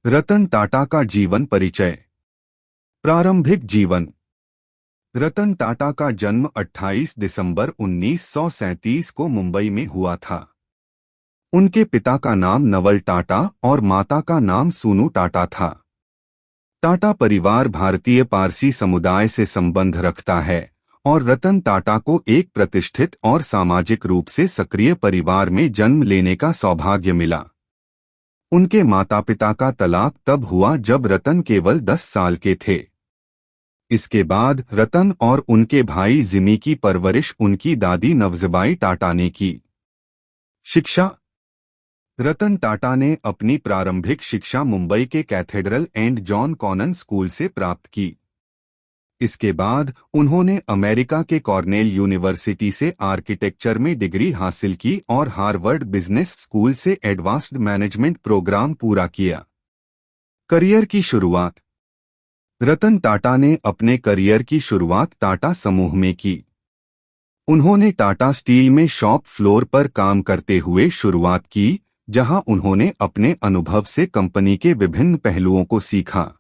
रतन टाटा का जीवन परिचय। प्रारंभिक जीवन। रतन टाटा का जन्म 28 दिसंबर 1937 को मुंबई में हुआ था। उनके पिता का नाम नवल टाटा और माता का नाम सूनू टाटा था। टाटा परिवार भारतीय पारसी समुदाय से संबंध रखता है और रतन टाटा को एक प्रतिष्ठित और सामाजिक रूप से सक्रिय परिवार में जन्म लेने का सौभाग्य मिला। उनके माता पिता का तलाक तब हुआ जब रतन केवल 10 साल के थे। इसके बाद रतन और उनके भाई जिमी की परवरिश उनकी दादी नवज़बाई टाटा ने की। शिक्षा। रतन टाटा ने अपनी प्रारंभिक शिक्षा मुंबई के Cathedral and John Connon School से प्राप्त की। इसके बाद उन्होंने अमेरिका के कॉर्नेल यूनिवर्सिटी से आर्किटेक्चर में डिग्री हासिल की और हार्वर्ड बिजनेस स्कूल से एडवांस्ड मैनेजमेंट प्रोग्राम पूरा किया। करियर की शुरुआत। रतन टाटा ने अपने करियर की शुरुआत टाटा समूह में की। उन्होंने टाटा स्टील में शॉप फ्लोर पर काम करते हुए शुरुआत की, जहां उन्होंने अपने अनुभव से कंपनी के विभिन्न पहलुओं को सीखा।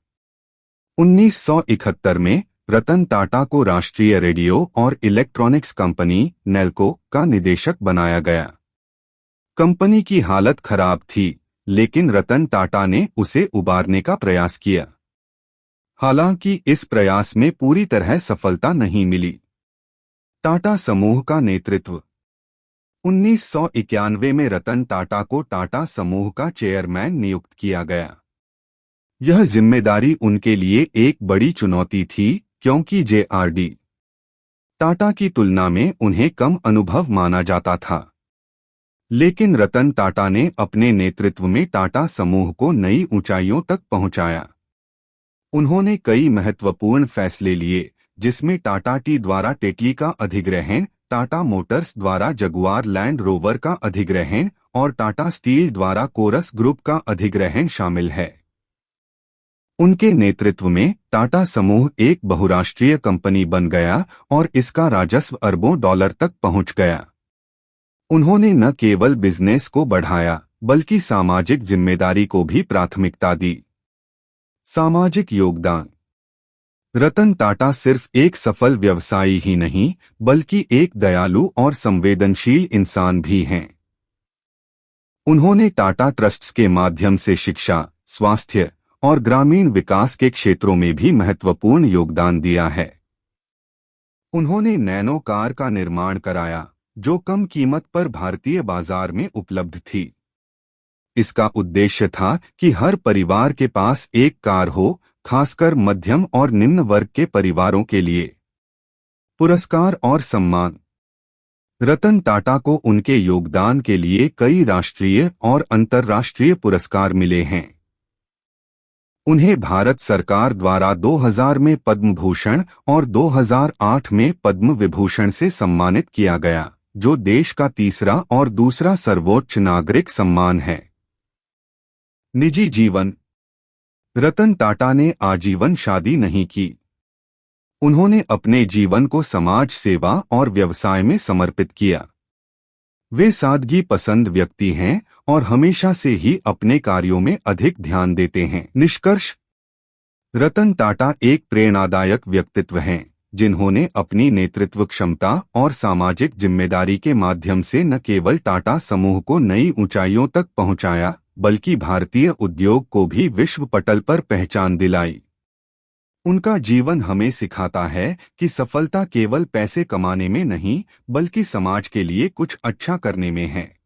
1971 में रतन टाटा को राष्ट्रीय रेडियो और इलेक्ट्रॉनिक्स कंपनी नेल्को का निदेशक बनाया गया। कंपनी की हालत खराब थी, लेकिन रतन टाटा ने उसे उबारने का प्रयास किया। हालांकि इस प्रयास में पूरी तरह सफलता नहीं मिली। टाटा समूह का नेतृत्व। 1991 में रतन टाटा को टाटा समूह का चेयरमैन नियुक्त किया गया। यह जिम्मेदारी उनके लिए एक बड़ी चुनौती थी, क्योंकि जे.आर.डी. टाटा की तुलना में उन्हें कम अनुभव माना जाता था। लेकिन रतन टाटा ने अपने नेतृत्व में टाटा समूह को नई ऊंचाइयों तक पहुंचाया। उन्होंने कई महत्वपूर्ण फैसले लिए, जिसमें टाटा टी द्वारा टेटली का अधिग्रहण, टाटा मोटर्स द्वारा जगुआर लैंड रोवर का अधिग्रहण और टाटा स्टील द्वारा कोरस ग्रुप का अधिग्रहण शामिल है। उनके नेतृत्व में टाटा समूह एक बहुराष्ट्रीय कंपनी बन गया और इसका राजस्व अरबों डॉलर तक पहुंच गया। उन्होंने न केवल बिजनेस को बढ़ाया, बल्कि सामाजिक जिम्मेदारी को भी प्राथमिकता दी। सामाजिक योगदान। रतन टाटा सिर्फ एक सफल व्यवसायी ही नहीं, बल्कि एक दयालु और संवेदनशील इंसान भी हैं। उन्होंने टाटा ट्रस्ट्स के माध्यम से शिक्षा, स्वास्थ्य और ग्रामीण विकास के क्षेत्रों में भी महत्वपूर्ण योगदान दिया है। उन्होंने नैनो कार का निर्माण कराया, जो कम कीमत पर भारतीय बाजार में उपलब्ध थी। इसका उद्देश्य था कि हर परिवार के पास एक कार हो, खासकर मध्यम और निम्न वर्ग के परिवारों के लिए। पुरस्कार और सम्मान। रतन टाटा को उनके योगदान के लिए कई राष्ट्रीय और अंतर्राष्ट्रीय पुरस्कार मिले हैं। उन्हें भारत सरकार द्वारा 2000 में पद्म भूषण और 2008 में पद्म विभूषण से सम्मानित किया गया, जो देश का तीसरा और दूसरा सर्वोच्च नागरिक सम्मान है। निजी जीवन। रतन टाटा ने आजीवन शादी नहीं की। उन्होंने अपने जीवन को समाज सेवा और व्यवसाय में समर्पित किया। वे सादगी पसंद व्यक्ति हैं और हमेशा से ही अपने कार्यों में अधिक ध्यान देते हैं। निष्कर्ष। रतन टाटा एक प्रेरणादायक व्यक्तित्व हैं, जिन्होंने अपनी नेतृत्व क्षमता और सामाजिक जिम्मेदारी के माध्यम से न केवल टाटा समूह को नई ऊंचाइयों तक पहुंचाया, बल्कि भारतीय उद्योग को भी विश्व पटल पर पहचान दिलाई। उनका जीवन हमें सिखाता है कि सफलता केवल पैसे कमाने में नहीं, बल्कि समाज के लिए कुछ अच्छा करने में है।